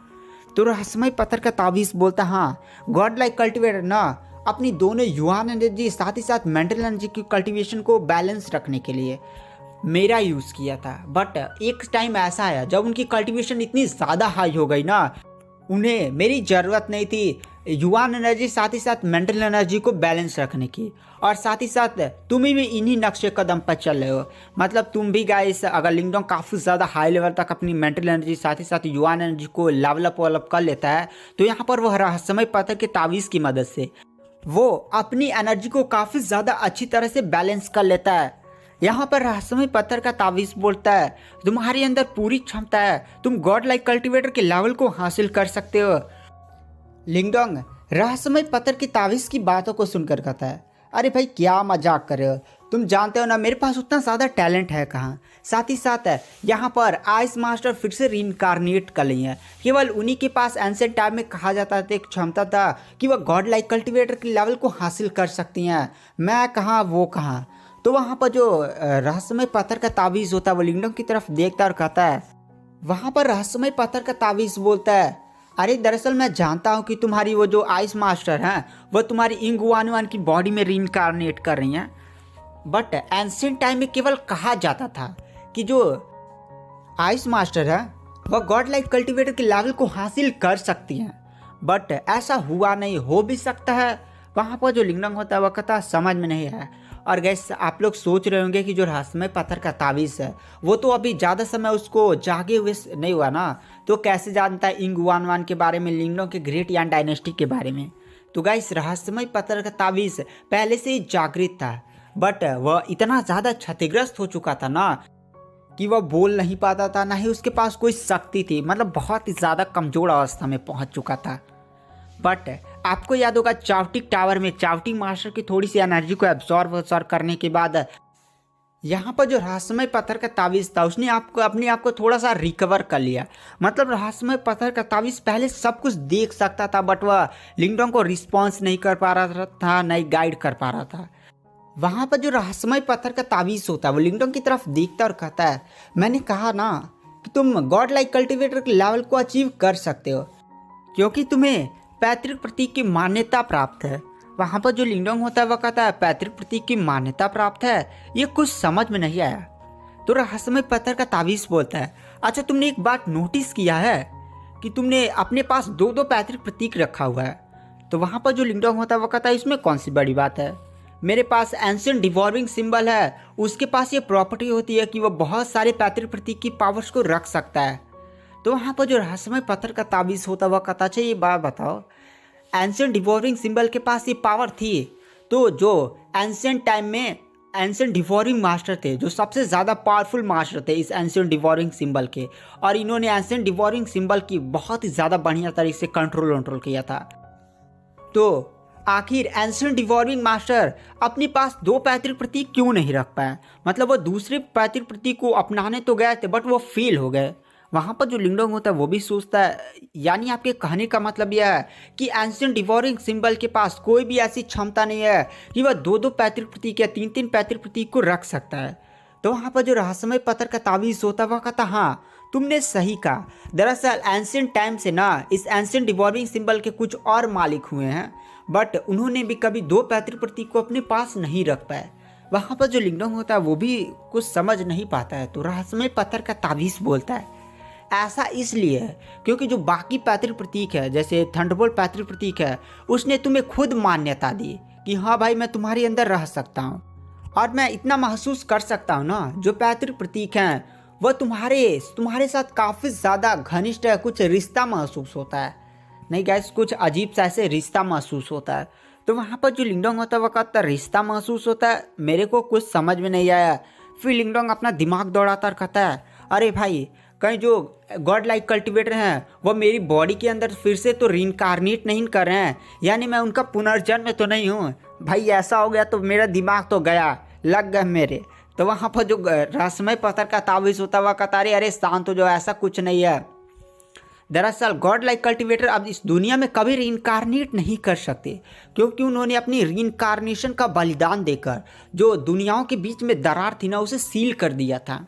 तो रहस्यमय पत्थर का तावीज़ बोलता हाँ गॉड लाइक कल्टिवेटर ना अपनी दोनों युआन एनर्जी साथ ही साथ मेंटल एनर्जी की कल्टिवेशन को बैलेंस रखने के लिए मेरा यूज़ किया था, बट एक टाइम ऐसा आया जब उनकी कल्टिवेशन इतनी ज़्यादा हाई हो गई ना उन्हें मेरी ज़रूरत नहीं थी युआन एनर्जी साथ ही साथ मेंटल एनर्जी को बैलेंस रखने की। और साथ ही साथ तुम भी इन्हीं नक्शे कदम पर चल रहे हो, मतलब तुम भी गाइस अगर लिंगडोंग काफ़ी ज़्यादा हाई लेवल तक अपनी मेंटल एनर्जी साथ ही साथ युआन एनर्जी को लेवलअप कर लेता है तो यहाँ पर वह रहस्यमय पत्थर के तावीज़ की मदद से वो अपनी एनर्जी को काफ़ी ज़्यादा अच्छी तरह से बैलेंस कर लेता है। यहाँ पर रहस्यमय पत्थर का तावीज़ बोलता है तुम्हारे अंदर पूरी क्षमता है, तुम गॉड लाइक कल्टिवेटर के लेवल को हासिल कर सकते हो। लिंगडोंग रहस्यमय पत्थर की तावीज़ की बातों को सुनकर कहता है अरे भाई क्या मजाक कर रहे हो, तुम जानते हो ना मेरे पास उतना ज़्यादा टैलेंट है कहाँ। साथ ही साथ यहाँ पर आइस मास्टर फिर से रीइंकार्नेट कर ली है, केवल उन्हीं के पास एंशिएंट टाइम में कहा जाता था एक क्षमता था कि वह गॉड लाइक कल्टिवेटर के लेवल को हासिल कर सकती हैं, मैं कहाँ वो कहाँ। तो वहाँ पर जो रहस्यमय पत्थर का तावीज़ होता है वो लिंगडोंग की तरफ देखता और कहता है वहाँ पर रहस्यमय पत्थर का ताबीज़ बोलता है, अरे दरअसल मैं जानता हूँ कि तुम्हारी वो जो आइस मास्टर हैं वो तुम्हारी इंगुआनुआन की बॉडी में रीइंकारनेट कर रही हैं, बट एंशिएंट टाइम में केवल कहा जाता था कि जो आइस मास्टर है वह गॉड लाइक कल्टिवेटर के लेवल को हासिल कर सकती हैं, बट ऐसा हुआ नहीं। हो भी सकता है। वहाँ पर जो लिंगडंग होता है वह कथा समझ में नहीं है। और गैस आप लोग सोच रहे होंगे कि जो रहस्यमय पत्थर का ताबीज़ है वो तो अभी ज़्यादा समय उसको जागे हुए नहीं हुआ ना, तो कैसे जानता है इंगुआनुआन के बारे में, लिंगडोंग के ग्रेट यान डायनेस्टी के बारे में। तो गैस रहस्यमय पत्थर का ताबीज़ पहले से ही जागृत था, बट वह इतना ज़्यादा क्षतिग्रस्त हो चुका था ना कि वह बोल नहीं पाता था, ना ही उसके पास कोई शक्ति थी, मतलब बहुत ही ज़्यादा कमज़ोर अवस्था में पहुंच चुका था। बट आपको याद होगा चावटिक टावर में चावटिक मास्टर की थोड़ी सी एनर्जी को एब्जॉर्ब करने के बाद यहाँ पर जो रहस्यमय पत्थर का ताबीज़ था उसने अपने आप को थोड़ा सा रिकवर कर लिया। मतलब रहस्यमय पत्थर का ताबीज़ पहले सब कुछ देख सकता था, बट वह लिंगडोंग को रिस्पॉन्स नहीं कर पा रहा था, नहीं गाइड कर पा रहा था। वहाँ पर जो रहस्यमय पत्थर का ताबीज़ होता है वो लिंगडोंग की तरफ देखता और कहता है, मैंने कहा ना कि तुम गॉड लाइक कल्टिवेटर के लेवल को अचीव कर सकते हो क्योंकि तुम्हें पैतृक प्रतीक की मान्यता प्राप्त है। वहाँ पर जो लिंगडोंग होता है वह कहता है, पैतृक प्रतीक की मान्यता प्राप्त है, ये कुछ समझ में नहीं आया। तो रहस्यमय पत्थर का ताबीज़ बोलता है, अच्छा तुमने एक बात नोटिस किया है कि तुमने अपने पास दो दो पैतृक प्रतीक रखा हुआ है। तो वहाँ पर जो लिंगडोंग होता है वह कहता है, इसमें कौन सी बड़ी बात है, मेरे पास एंशिएंट डिवॉर्विंग सिंबल है, उसके पास ये प्रॉपर्टी होती है कि वह बहुत सारे पैतृक प्रतीक की पावर्स को रख सकता है। तो वहाँ पर जो रहस्यमय पत्थर का ताबीज़ होता है वह कहता, अच्छा ये बात बताओ, एंशिएंट डिवॉर्विंग सिंबल के पास ये पावर थी, तो जो एंशिएंट टाइम में एंशिएंट डिवॉरिंग मास्टर थे, जो सबसे ज़्यादा पावरफुल मास्टर थे इस एंशिएंट डिवॉरिंग सिंबल के, और इन्होंने एंशिएंट डिवॉरिंग सिंबल की बहुत ही ज़्यादा बढ़िया तरीके से कंट्रोल किया था, तो आखिर एंशिएंट डिवॉर्विंग मास्टर अपने पास दो पैतृक प्रतीक क्यों नहीं रख पाए। मतलब वो दूसरे पैतृक प्रतीक को अपनाने तो गए थे बट वो फेल हो गए। वहाँ पर जो लिंगडोंग होता है वो भी सोचता है, यानी आपके कहने का मतलब यह है कि एंशिएंट डिवॉरिंग सिंबल के पास कोई भी ऐसी क्षमता नहीं है कि वह दो दो पैतृक प्रतीक या तीन तीन पैतृक प्रतीक को रख सकता है। तो वहाँ पर जो रहस्यमय पत्थर का ताबीज़ होता है वह कहता, हाँ तुमने सही कहा, दरअसल एंशिएंट टाइम से ना इस एंशिएंट डिवॉर्विंग सिंबल के कुछ और मालिक हुए हैं, बट उन्होंने भी कभी दो पैतृक प्रतीक को अपने पास नहीं रख पाए। वहाँ पर जो लिंगडोंग होता है वो भी कुछ समझ नहीं पाता है। तो रहस्यमय पत्थर का ताबीज़ बोलता है, ऐसा इसलिए है क्योंकि जो बाकी पैतृक प्रतीक है, जैसे थंडरबोल्ट पैतृक प्रतीक है, उसने तुम्हें खुद मान्यता दी कि हाँ भाई मैं तुम्हारे अंदर रह सकता हूँ और मैं इतना महसूस कर सकता हूँ ना, जो पैतृक प्रतीक हैं वह तुम्हारे साथ काफ़ी ज़्यादा घनिष्ठ है, कुछ रिश्ता महसूस होता है। नहीं गैस, कुछ अजीब सा ऐसे रिश्ता महसूस होता है। तो वहाँ पर जो लिंगडोंग होता है वह कहता है, रिश्ता महसूस होता है, मेरे को कुछ समझ में नहीं आया। फिर लिंगडोंग अपना दिमाग दौड़ाता और कहता है, अरे भाई कहीं जो गॉड लाइक कल्टिवेटर हैं वह मेरी बॉडी के अंदर फिर से तो रीइंकारनेट नहीं कर रहे हैं, यानी मैं उनका पुनर्जन्म तो नहीं हूँ। भाई ऐसा हो गया तो मेरा दिमाग तो गया, लग गए मेरे। तो वहाँ पर जो रहस्यमय पत्थर का ताबीज़ होता है वह कहता है, अरे शांत हो, जो ऐसा कुछ नहीं है। दरअसल गॉड लाइक कल्टिवेटर अब इस दुनिया में कभी रीइंकारनेट नहीं कर सकते क्योंकि उन्होंने अपनी रीइंकारनेशन का बलिदान देकर जो दुनियाओं के बीच में दरार थी ना उसे सील कर दिया था।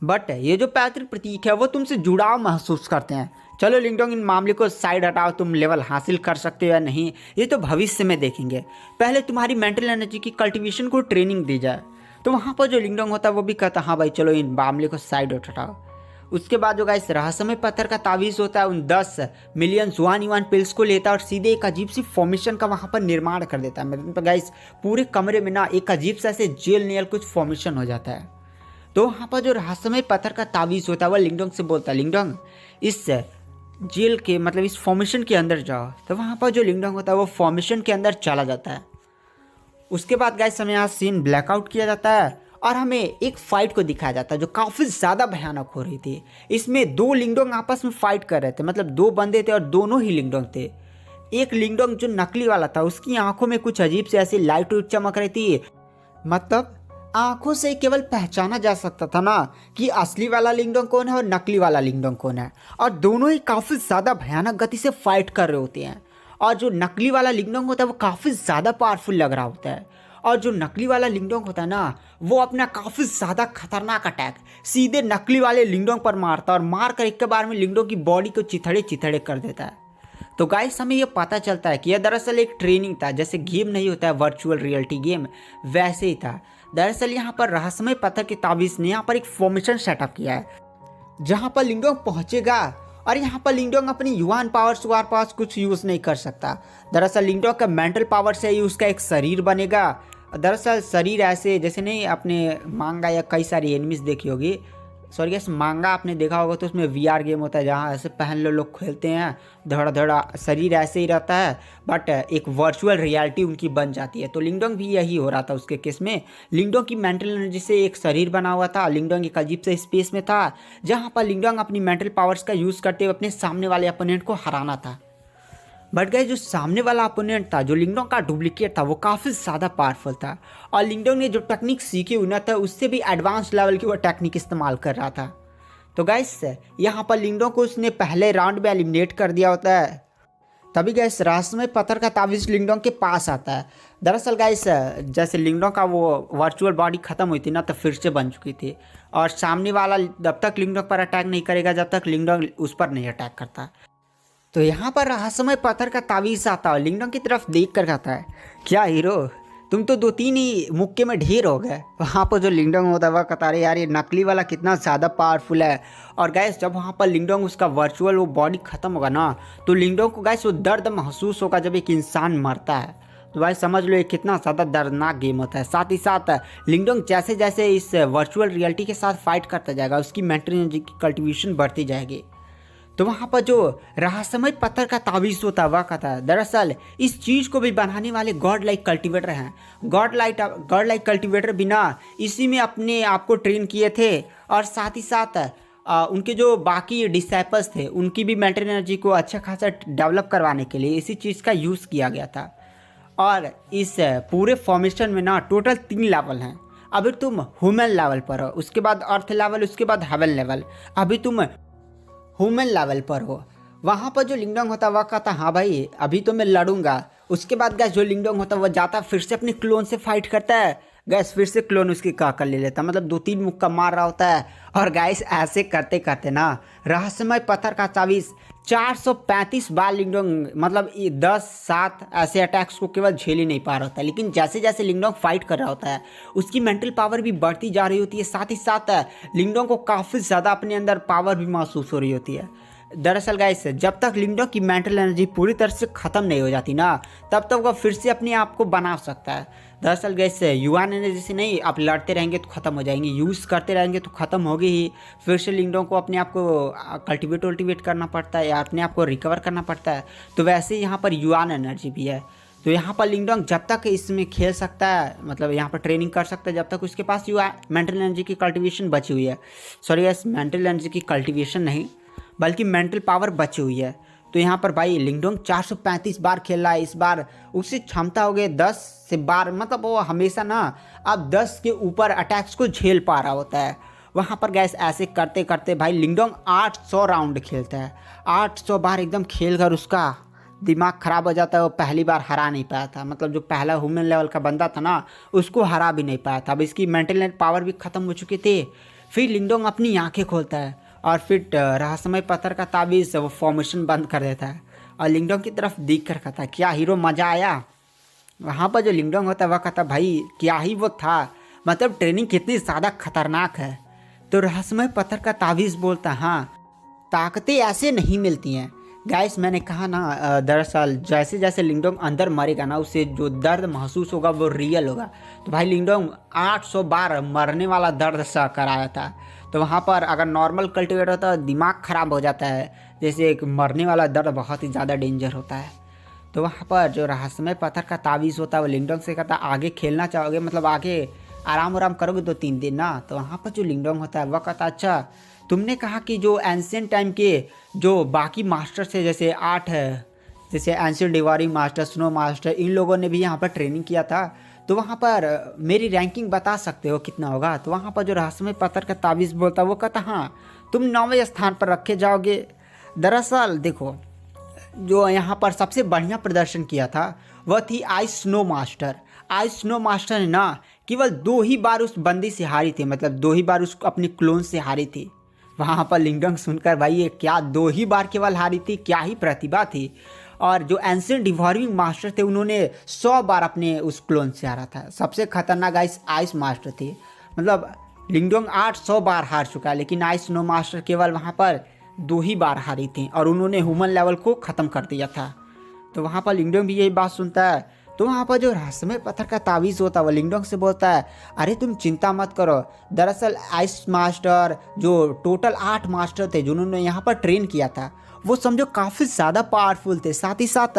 बट ये जो पैतृक प्रतीक है वो तुमसे जुड़ाव महसूस करते हैं। चलो लिंगडोंग, इन मामले को साइड हटाओ, तुम लेवल हासिल कर सकते हो या नहीं ये तो भविष्य में देखेंगे, पहले तुम्हारी मेंटल एनर्जी की कल्टिवेशन को ट्रेनिंग दी जाए। तो वहाँ पर जो लिंगडोंग होता है वो भी कहता, हाँ भाई चलो इन मामले को साइड हटाओ। उसके बाद जो गाइस रहस्यमय पत्थर का ताबीज़ होता है उन 10 मिलियन जुआन युआन पिल्स को लेता है और सीधे एक अजीब सी फॉर्मेशन का वहाँ पर निर्माण कर देता है। मतलब गाइस पूरे कमरे में ना एक अजीब सा ऐसे जेल नियल कुछ फॉर्मेशन हो जाता है। तो वहाँ पर जो रहस्यमय पत्थर का ताबीज़ होता है वह लिंगडोंग से बोलता है, लिंगडोंग इस जेल के मतलब इस फॉर्मेशन के अंदर जाओ। तो वहाँ पर जो लिंगडोंग होता है वो फॉर्मेशन के अंदर चला जाता है। उसके बाद गाइस हमें यहाँ सीन ब्लैकआउट किया जाता है और हमें एक फाइट को दिखाया जाता है जो काफ़ी ज़्यादा भयानक हो रही थी। इसमें दो लिंगडोंग आपस में फाइट कर रहे थे, मतलब दो बंदे थे और दोनों ही लिंगडोंग थे। एक लिंगडोंग जो नकली वाला था उसकी आंखों में कुछ अजीब से ऐसी लाइट चमक रही थी, मतलब आंखों से केवल पहचाना जा सकता था ना कि असली वाला लिंगडोंग कौन है और नकली वाला लिंगडोंग कौन है, और दोनों ही काफ़ी ज़्यादा भयानक गति से फाइट कर रहे होते हैं। और जो नकली वाला लिंगडोंग होता है वो काफ़ी ज़्यादा पावरफुल लग रहा होता है और जो नकली वाला लिंगडोंग होता है ना, वो अपना काफ़ी ज़्यादा खतरनाक अटैक सीधे नकली वाले लिंगडोंग पर मारता है और मार कर एक के बार में लिंगडोंग की बॉडी को चिथड़े चिथड़े कर देता है। तो गाइस हमें ये पता चलता है कि यह दरअसल एक ट्रेनिंग था। जैसे गेम नहीं होता है वर्चुअल रियलिटी गेम, वैसे ही था। दरअसल यहाँ पर रहस्यमय पत्थर के ताबीज़ ने यहाँ पर एक फॉर्मेशन सेटअप किया है जहाँ पर लिंगडोंग पहुँचेगा और यहाँ पर लिंगडोंग अपनी युवान पावर सुगार पास कुछ यूज़ नहीं कर सकता। दरअसल लिंगडोंग का मेंटल पावर से ही उसका एक शरीर बनेगा। दरअसल शरीर ऐसे जैसे नहीं, अपने मांगा या कई सारी एनिमीज देखी होगी, सॉरी गैस मांगा आपने देखा होगा, तो उसमें VR गेम होता है जहाँ ऐसे पहन लो लोग खेलते हैं, धड़ा धड़ा शरीर ऐसे ही रहता है बट एक वर्चुअल रियलिटी उनकी बन जाती है। तो लिंगडोंग भी यही हो रहा था उसके केस में। लिंगडोंग की मेंटल एनर्जी से एक शरीर बना हुआ था। लिंगडोंग एक अजीब से स्पेस में था जहाँ पर लिंगडोंग अपनी मेंटल पावर्स का यूज़ करते हुए अपने सामने वाले अपोनेंट को हराना था। बट गाइस जो सामने वाला अपोनेंट था, जो लिंगडोंग का डुप्लीकेट था, वो काफ़ी ज़्यादा पावरफुल था और लिंगडोंग ने जो टेक्निक सीखी हुई ना था उससे भी एडवांस लेवल की वो टेक्निक इस्तेमाल कर रहा था। तो गाइस यहाँ पर लिंगडोंग को उसने पहले राउंड में एलिमिनेट कर दिया होता है। तभी गाइस रहस्यमय पत्थर का ताबीज़ लिंगडोंग के पास आता है। दरअसल गाइस जैसे लिंगडोंग का वो वर्चुअल बॉडी ख़त्म हुई थी ना, तो फिर से बन चुकी थी और सामने वाला जब तक लिंगडोंग पर अटैक नहीं करेगा जब तक लिंगडोंग उस पर नहीं अटैक करता। तो यहाँ पर रहस्यमय पत्थर का ताबीज़ आता है, लिंगडोंग की तरफ देख कर कहता है, क्या हीरो तुम तो 2-3 ही मुक्के में ढेर हो गए। वहाँ पर जो लिंगडोंग होता है वह कहता है यार ये नकली वाला कितना ज़्यादा पावरफुल है। और गैस जब वहाँ पर लिंगडोंग उसका वर्चुअल वो बॉडी ख़त्म होगा ना, तो लिंगडोंग को गैस वो दर्द महसूस होगा जब एक इंसान मरता है। तो भाई समझ लो ये कितना ज़्यादा दर्दनाक गेम होता है। साथ ही साथ लिंगडोंग जैसे जैसे इस वर्चुअल रियलिटी के साथ फाइट करता जाएगा उसकी मेंटल एनर्जी की कल्टिवेशन बढ़ती जाएगी। तो वहाँ पर जो रहस्यमय पत्थर का ताबीज़ होता है वह कहता है दरअसल इस चीज़ को भी बनाने वाले गॉड लाइक कल्टिवेटर हैं। गॉड लाइक कल्टिवेटर बिना इसी में अपने आप को ट्रेन किए थे और साथ ही साथ उनके जो बाकी डिसाइपल्स थे उनकी भी मेंटल एनर्जी को अच्छा खासा डेवलप करवाने के लिए इसी चीज़ का यूज़ किया गया था। और इस पूरे फॉर्मेशन में ना टोटल 3 लेवल हैं। अभी तुम ह्यूमन लेवल पर हो, उसके बाद अर्थ लेवल, उसके बाद हेवन लेवल। अभी तुम ह्यूमन लेवल पर हो। वहाँ पर जो लिंगडोंग होता है वह कहता हाँ भाई अभी तो मैं लड़ूंगा। उसके बाद गैस जो लिंगडोंग होता है वह जाता फिर से अपने क्लोन से फाइट करता है। गैस फिर से क्लोन उसकी कर ले लेता, मतलब 2-3 मुक्का मार रहा होता है। और गैस ऐसे करते करते ना रहस्यमय पत्थर का ताबीज़ 435 बार लिंगडोंग मतलब 10-7 ऐसे अटैक्स को केवल झेल ही नहीं पा रहा होता है। लेकिन जैसे जैसे लिंगडोंग फाइट कर रहा होता है उसकी मेंटल पावर भी बढ़ती जा रही होती है। साथ ही साथ लिंगडोंग को काफ़ी ज़्यादा अपने अंदर पावर भी महसूस हो रही होती है। दरअसल गाइस जब तक लिंगडोंग की मेंटल एनर्जी पूरी तरह से ख़त्म नहीं हो जाती ना तब तक वह फिर से अपने आप को बना सकता है। दरअसल गाइस युवान एनर्जी से नहीं, आप लड़ते रहेंगे तो ख़त्म हो जाएंगे, यूज़ करते रहेंगे तो ख़त्म होगी ही। फिर से लिंगडोंग को अपने आप को कल्टिवेट करना पड़ता है या अपने आप को रिकवर करना पड़ता है। तो वैसे ही यहाँ पर युवान एनर्जी भी है। तो यहाँ पर लिंगडोंग जब तक इसमें खेल सकता है, मतलब यहाँ पर ट्रेनिंग कर सकता है, जब तक उसके पास मेंटल एनर्जी की कल्टिवेशन बची हुई है। सॉरी गाइस मेंटल एनर्जी की कल्टिवेशन नहीं बल्कि मेंटल पावर बची हुई है। तो यहाँ पर भाई लिंगडोंग 435 बार खेल रहा है। इस बार उसकी क्षमता हो गई 10 से 12, मतलब वो हमेशा ना अब 10 के ऊपर अटैक्स को झेल पा रहा होता है। वहाँ पर गैस ऐसे करते करते भाई लिंगडोंग 800 राउंड खेलता है। 800 बार एकदम खेल कर उसका दिमाग ख़राब हो जाता है। वो पहली बार हरा नहीं पाया था, मतलब जो पहला ह्यूमन लेवल का बंदा था ना उसको हरा भी नहीं पाया था। अब इसकी मेंटल पावर भी ख़त्म हो चुकी थी। फिर लिंगडोंग अपनी आँखें खोलता है और फिर रहस्यमय पत्थर का ताबीज़ वो फॉर्मेशन बंद कर देता है और लिंगडोंग की तरफ देख कर कहता है क्या हीरो मज़ा आया। वहाँ पर जो लिंगडोंग होता है वह कहता भाई क्या ही वो था, मतलब ट्रेनिंग कितनी ज़्यादा खतरनाक है। तो रहस्यमय पत्थर का ताबीज़ बोलता हाँ ताकतें ऐसे नहीं मिलती हैं। गाइस मैंने कहा ना दरअसल जैसे जैसे लिंगडोंग अंदर मरेगा ना उससे जो दर्द महसूस होगा वो रियल होगा। तो भाई लिंगडोंग 800 बार मरने वाला दर्द सा कराया था। तो वहाँ पर अगर नॉर्मल कल्टिवेटर होता है दिमाग ख़राब हो जाता है, जैसे एक मरने वाला दर्द बहुत ही ज़्यादा डेंजर होता है। तो वहाँ पर जो रहस्यमय पत्थर का ताबीज़ होता है वो लिंगडोंग से कहता आगे खेलना चाहोगे, मतलब आगे आराम करोगे 2-3 दिन ना। तो वहाँ पर जो लिंगडोंग होता है वह कहता अच्छा तुमने कहा कि जो एंशिएंट टाइम के जो बाकी मास्टर्स थे जैसे 8 है, जैसे ancient divining master, snow master, इन लोगों ने भी यहाँ पर ट्रेनिंग किया था। तो वहाँ पर मेरी रैंकिंग बता सकते हो कितना होगा। तो वहाँ पर जो रहस्यमय पत्थर का ताबीज़ बोलता वो कहता हाँ तुम 9वें स्थान पर रखे जाओगे। दरअसल देखो जो यहाँ पर सबसे बढ़िया प्रदर्शन किया था वह थी ice snow master. Ice snow master ने ना केवल 2 ही बार उस बंदी से हारी थी, मतलब 2 ही बार उसको अपने क्लोन से हारी थी। वहाँ पर लिंगडोंग सुनकर भाई ये क्या 2 ही बार केवल हारी थी, क्या ही प्रतिभा थी। और जो एंशिएंट डिवॉर्मिंग मास्टर थे उन्होंने 100 बार अपने उस क्लोन से हारा था। सबसे खतरनाक आइस मास्टर थे, मतलब लिंगडोंग 800 बार हार चुका है, लेकिन आइस स्नो मास्टर केवल वहाँ पर 2 ही बार हारी थी और उन्होंने ह्यूमन लेवल को ख़त्म कर दिया था। तो वहाँ पर लिंगडोंग भी यही बात सुनता है। तो वहाँ पर जो रहस्यमय पत्थर का तावीज़ होता है वो लिंगडोंग से बोलता है, अरे तुम चिंता मत करो, दरअसल आइस मास्टर जो टोटल 8 मास्टर थे जिन्होंने यहाँ पर ट्रेन किया था वो समझो काफ़ी ज़्यादा पावरफुल थे, साथ ही साथ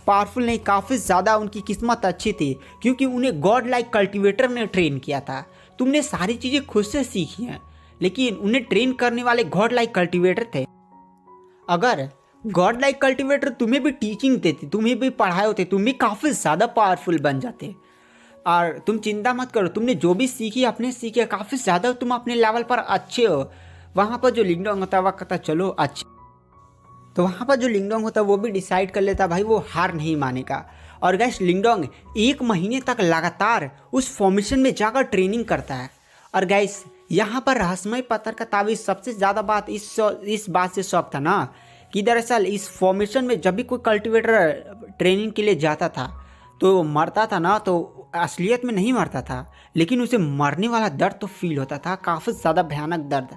पावरफुल नहीं, काफ़ी ज़्यादा उनकी किस्मत अच्छी थी क्योंकि उन्हें गॉड लाइक कल्टिवेटर ने ट्रेन किया था। तुमने सारी चीज़ें खुद से सीखी हैं, लेकिन उन्हें ट्रेन करने वाले गॉड लाइक कल्टिवेटर थे। अगर गॉड लाइक कल्टिवेटर तुम्हें भी टीचिंग देते, तुम्हें भी पढ़ाए होते, तुम भी काफ़ी ज़्यादा पावरफुल बन जाते। और तुम चिंता मत करो, तुमने जो भी सीखी अपने सीखे काफ़ी ज़्यादा, तुम अपने लेवल पर अच्छे हो। वहाँ पर जो लिंगडोंग होता है वह कहता चलो अच्छा। तो वहाँ पर जो लिंगडोंग होता है वो भी डिसाइड कर लेता भाई वो हार नहीं मानेगा। और गैस लिंगडोंग 1 महीने तक लगातार उस फॉर्मेशन में जाकर ट्रेनिंग करता है। और गैस यहाँ पर रहस्यमय पत्थर का तावीज़ सबसे ज़्यादा बात इस बात से शौक था ना कि दरअसल इस फॉर्मेशन में जब भी कोई कल्टिवेटर ट्रेनिंग के लिए जाता था तो मरता था ना, तो असलियत में नहीं मरता था, लेकिन उसे मरने वाला दर्द तो फील होता था, काफ़ी ज़्यादा भयानक दर्द।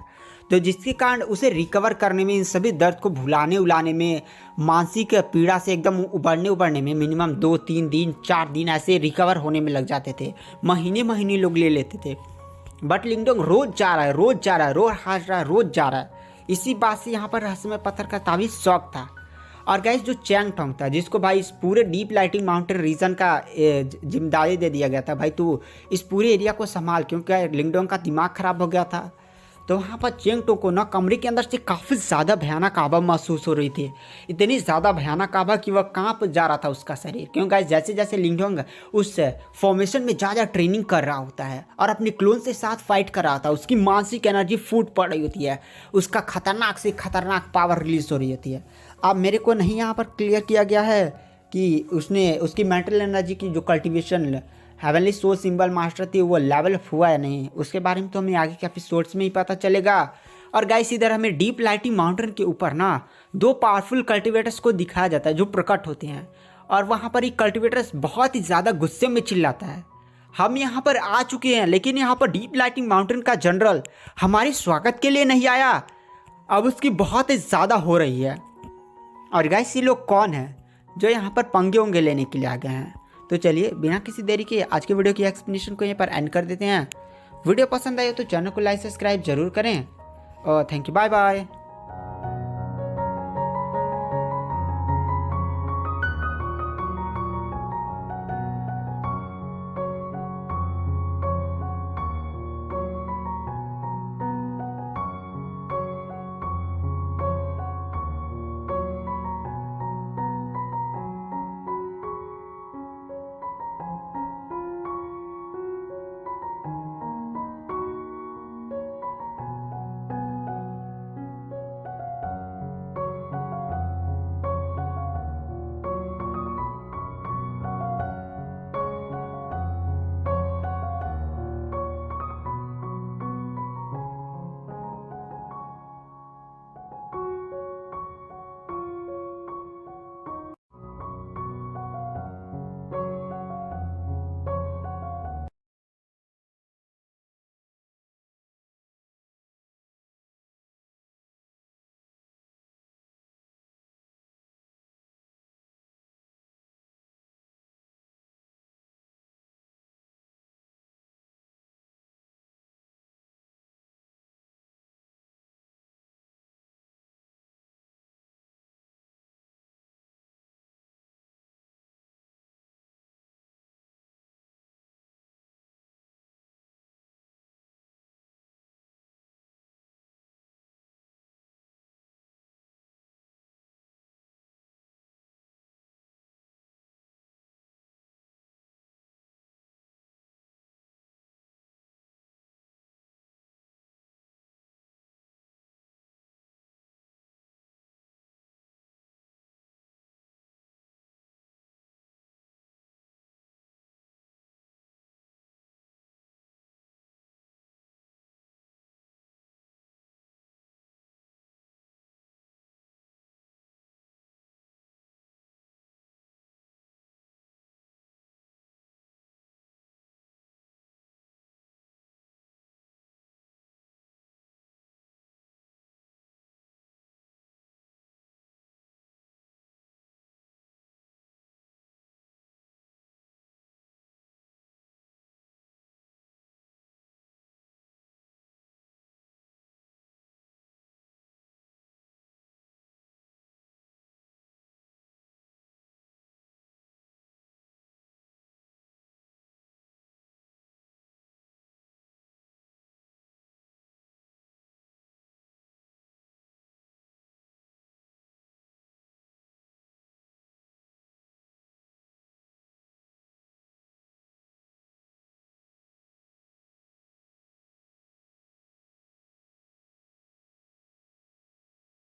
तो जिसके कारण उसे रिकवर करने में, इन सभी दर्द को भुलाने उलाने में, मानसिक पीड़ा से एकदम उबरने में मिनिमम 2-3 दिन 4 दिन ऐसे रिकवर होने में लग जाते थे। महीने महीने लोग ले लेते थे। बट लिंगडोंग रोज़ जा रहा है, रोज़ हार रहा है, रोज़ जा रहा है। इसी बात से यहाँ पर रहस्यमय पत्थर का तावीज़ शौक था। और गाइस जो चैंग टोंग था, जिसको भाई इस पूरे डीप लाइटिंग माउंटेन रीजन का जिम्मेदारी दे दिया गया था, भाई तू इस पूरे एरिया को संभाल, क्योंकि लिंगडोंग का दिमाग खराब हो गया था। तो वहाँ पर चेंग टोंग को ना कमरे के अंदर से काफ़ी ज़्यादा भयानक आभा महसूस हो रही थी, इतनी ज़्यादा भयानक आभा कि वह कांप जा रहा था उसका शरीर। क्योंकि जैसे जैसे लिंगडोंग उस फॉर्मेशन में ज़्यादा ट्रेनिंग कर रहा होता है और अपने क्लोन से साथ फाइट कर रहा था, उसकी मानसिक एनर्जी फूट पड़ रही होती है, उसका खतरनाक से खतरनाक पावर रिलीज हो रही होती है। अब मेरे को नहीं यहाँ पर क्लियर किया गया है कि उसकी मेंटल एनर्जी की जो cultivation heavenly soul symbol master थी वो लेवल अप हुआ है नहीं, उसके बारे में तो हमें आगे के एपिसोड्स में ही पता चलेगा। और गाइस इधर हमें डीप लाइटिंग माउंटेन के ऊपर ना 2 पावरफुल कल्टिवेटर्स को दिखाया जाता है जो प्रकट होते हैं, और वहाँ पर एक कल्टिवेटर्स बहुत ही ज़्यादा गुस्से में चिल्लाता है, हम यहाँ पर आ चुके हैं लेकिन यहाँ पर डीप लाइटिंग माउंटेन का जनरल हमारे स्वागत के लिए नहीं आया। अब उसकी बहुत ही ज़्यादा हो रही है। और गाइस ये लोग कौन हैं जो यहाँ पर पंगे उंगे लेने के लिए आ गए हैं? तो चलिए बिना किसी देरी के आज के वीडियो की एक्सप्लेनेशन को यहाँ पर एंड कर देते हैं। वीडियो पसंद आए तो चैनल को लाइक सब्सक्राइब जरूर करें और थैंक यू, बाय बाय।